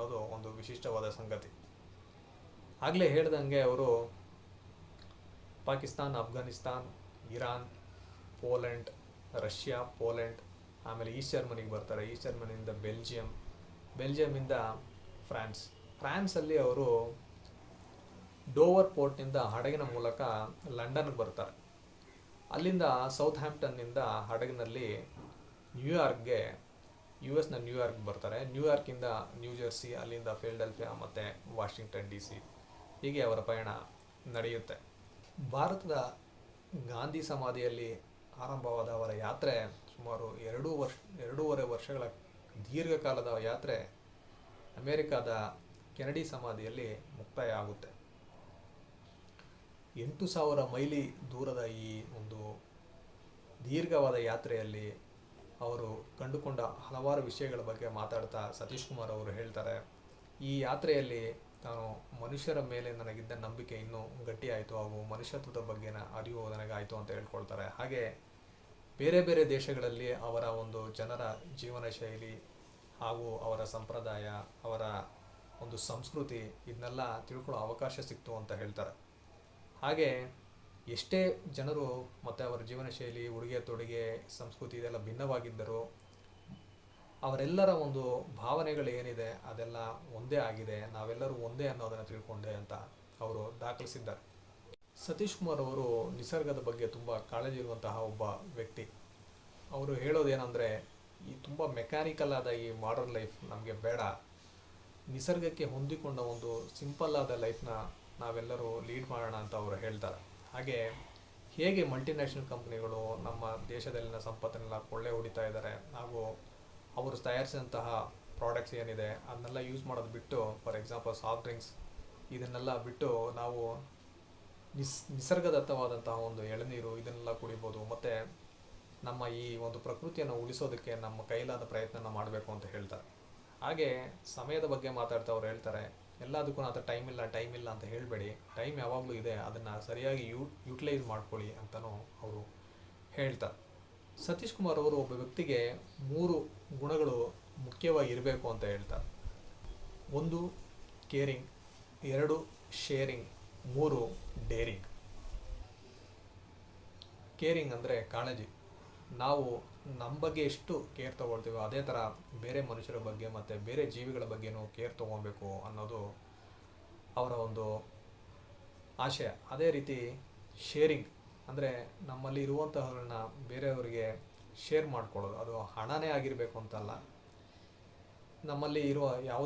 ಅನ್ನೋದು ಒಂದು ವಿಶಿಷ್ಟವಾದ ಸಂಗತಿ. ಆಗಲೇ ಹೇಳ್ದಂಗೆ ಅವರು Pakistan, Afghanistan, Iran, Poland, Russia, Poland, ಆಮೇಲೆ ಈಸ್ಟ್ ಜರ್ಮನಿಗೆ ಬರ್ತಾರೆ. ಈಸ್ಟ್ ಜರ್ಮನಿಯಿಂದ ಬೆಲ್ಜಿಯಮಿಂದ ಫ್ರಾನ್ಸಲ್ಲಿ ಅವರು ಡೋವರ್ ಪೋರ್ಟ್ನಿಂದ ಹಡಗಿನ ಮೂಲಕ ಲಂಡನ್ಗೆ ಬರ್ತಾರೆ. ಅಲ್ಲಿಂದ ಸೌತ್ ಹ್ಯಾಂಪ್ಟನ್ನಿಂದ ಹಡಗಿನಲ್ಲಿ US ನ್ಯೂಯಾರ್ಕ್ಗೆ ಬರ್ತಾರೆ. ನ್ಯೂಯಾರ್ಕಿಂದ ನ್ಯೂ ಜೆರ್ಸಿ, ಅಲ್ಲಿಂದ ಫಿಲಡೆಲ್ಫಿಯಾ ಮತ್ತು ವಾಷಿಂಗ್ಟನ್ DC, ಹೀಗೆ ಅವರ ಪಯಣ ನಡೆಯುತ್ತೆ. ಭಾರತದ ಗಾಂಧಿ ಸಮಾಧಿಯಲ್ಲಿ ಆರಂಭವಾದ ಅವರ ಯಾತ್ರೆ ಸುಮಾರು 2.5 ವರ್ಷಗಳ ದೀರ್ಘಕಾಲದ ಯಾತ್ರೆ ಅಮೆರಿಕಾದ ಕೆನಡಿ ಸಮಾಧಿಯಲ್ಲಿ ಮುಕ್ತಾಯ ಆಗುತ್ತೆ. 8,000 ಮೈಲಿ ದೂರದ ಈ ಒಂದು ದೀರ್ಘವಾದ ಯಾತ್ರೆಯಲ್ಲಿ ಅವರು ಕಂಡುಕೊಂಡ ಹಲವಾರು ವಿಷಯಗಳ ಬಗ್ಗೆ ಮಾತಾಡ್ತಾ ಸತೀಶ್ ಕುಮಾರ್ ಅವರು ಹೇಳ್ತಾರೆ, ಈ ಯಾತ್ರೆಯಲ್ಲಿ ನಾನು ಮನುಷ್ಯರ ಮೇಲೆ ನನಗಿದ್ದ ನಂಬಿಕೆ ಇನ್ನೂ ಗಟ್ಟಿಯಾಯಿತು ಹಾಗೂ ಮನುಷ್ಯತ್ವದ ಬಗ್ಗೆನ ಅರಿವು ನನಗಾಯಿತು ಅಂತ ಹೇಳ್ಕೊಳ್ತಾರೆ. ಹಾಗೆ ಬೇರೆ ಬೇರೆ ದೇಶಗಳಲ್ಲಿ ಅವರ ಒಂದು ಜನರ ಜೀವನ ಶೈಲಿ ಹಾಗೂ ಅವರ ಸಂಪ್ರದಾಯ, ಅವರ ಒಂದು ಸಂಸ್ಕೃತಿ, ಇದನ್ನೆಲ್ಲ ತಿಳ್ಕೊಳ್ಳೋ ಅವಕಾಶ ಸಿಕ್ತು ಅಂತ ಹೇಳ್ತಾರೆ. ಹಾಗೆ ಎಷ್ಟೇ ಜನರು ಮತ್ತು ಅವರ ಜೀವನ ಶೈಲಿ, ಉಡುಗೆ ತೊಡುಗೆ, ಸಂಸ್ಕೃತಿ ಇದೆಲ್ಲ ಭಿನ್ನವಾಗಿದ್ದರೂ ಅವರೆಲ್ಲರ ಒಂದು ಭಾವನೆಗಳು ಏನಿದೆ ಅದೆಲ್ಲ ಒಂದೇ ಆಗಿದೆ, ನಾವೆಲ್ಲರೂ ಒಂದೇ ಅನ್ನೋದನ್ನು ತಿಳ್ಕೊಂಡೆ ಅಂತ ಅವರು ದಾಖಲಿಸಿದ್ದಾರೆ. ಸತೀಶ್ ಕುಮಾರ್ ಅವರು ನಿಸರ್ಗದ ಬಗ್ಗೆ ತುಂಬ ಕಾಳಜಿ ಇರುವಂತಹ ಒಬ್ಬ ವ್ಯಕ್ತಿ. ಅವರು ಹೇಳೋದೇನೆಂದರೆ, ಈ ತುಂಬ ಮೆಕ್ಯಾನಿಕಲ್ ಆದ ಈ ಮಾಡರ್ನ್ ಲೈಫ್ ನಮಗೆ ಬೇಡ, ನಿಸರ್ಗಕ್ಕೆ ಹೊಂದಿಕೊಂಡ ಒಂದು ಸಿಂಪಲ್ ಆದ ಲೈಫ್ನ ನಾವೆಲ್ಲರೂ ಲೀಡ್ ಮಾಡೋಣ ಅಂತ ಅವರು ಹೇಳ್ತಾರೆ. ಹಾಗೆ ಹೇಗೆ ಮಲ್ಟಿನ್ಯಾಷನಲ್ ಕಂಪ್ನಿಗಳು ನಮ್ಮ ದೇಶದಲ್ಲಿನ ಸಂಪತ್ತನ್ನೆಲ್ಲ ಕೊಳ್ಳೆ ಹೊಡಿತಾ ಇದ್ದಾರೆ ಹಾಗೂ ಅವರು ತಯಾರಿಸಿದಂತಹ ಪ್ರಾಡಕ್ಟ್ಸ್ ಏನಿದೆ ಅದನ್ನೆಲ್ಲ ಯೂಸ್ ಮಾಡೋದು ಬಿಟ್ಟು, ಫಾರ್ ಎಕ್ಸಾಂಪಲ್ ಸಾಫ್ಟ್ ಡ್ರಿಂಕ್ಸ್ ಇದನ್ನೆಲ್ಲ ಬಿಟ್ಟು ನಾವು ನಿಸರ್ಗದತ್ತವಾದಂತಹ ಒಂದು ಎಳನೀರು ಇದನ್ನೆಲ್ಲ ಕುಡಿಬೋದು, ಮತ್ತು ನಮ್ಮ ಈ ಒಂದು ಪ್ರಕೃತಿಯನ್ನು ಉಳಿಸೋದಕ್ಕೆ ನಮ್ಮ ಕೈಲಾದ ಪ್ರಯತ್ನ ಮಾಡಬೇಕು ಅಂತ ಹೇಳ್ತಾರೆ. ಹಾಗೆ ಸಮಯದ ಬಗ್ಗೆ ಮಾತಾಡ್ತಾ ಅವ್ರು ಹೇಳ್ತಾರೆ, ಎಲ್ಲದಕ್ಕೂ ನಾನು ಟೈಮ್ ಇಲ್ಲ ಅಂತ ಹೇಳಬೇಡಿ, ಟೈಮ್ ಯಾವಾಗಲೂ ಇದೆ, ಅದನ್ನು ಸರಿಯಾಗಿ ಯೂಟಿಲೈಸ್ ಮಾಡ್ಕೊಳ್ಳಿ ಅಂತಲೂ ಅವರು ಹೇಳ್ತಾರೆ. ಸತೀಶ್ ಕುಮಾರ್ ಅವರು ಒಬ್ಬ ವ್ಯಕ್ತಿಗೆ 3 ಗುಣಗಳು ಮುಖ್ಯವಾಗಿ ಇರಬೇಕು ಅಂತ ಹೇಳ್ತಾರೆ. 1 ಕೇರಿಂಗ್, 2 ಶೇರಿಂಗ್, 3 ಡೇರಿಂಗ್. ಕೇರಿಂಗ್ ಅಂದರೆ ಕಾಳಜಿ. ನಾವು ನಮ್ಮ ಬಗ್ಗೆ ಎಷ್ಟು ಕೇರ್ ತೊಗೊಳ್ತೀವೋ ಅದೇ ಥರ ಬೇರೆ ಮನುಷ್ಯರ ಬಗ್ಗೆ ಮತ್ತು ಬೇರೆ ಜೀವಿಗಳ ಬಗ್ಗೆನೂ ಕೇರ್ ತೊಗೊಬೇಕು ಅನ್ನೋದು ಅವರ ಒಂದು ಆಶಯ. ಅದೇ ರೀತಿ ಶೇರಿಂಗ್ ಅಂದರೆ ನಮ್ಮಲ್ಲಿ ಇರುವಂತಹಗಳನ್ನ ಬೇರೆಯವರಿಗೆ ಶೇರ್ ಮಾಡ್ಕೊಳ್ಳೋದು. ಅದು ಹಣನೇ ಆಗಿರಬೇಕು ಅಂತಲ್ಲ, ನಮ್ಮಲ್ಲಿ ಇರುವ ಯಾವುದೇ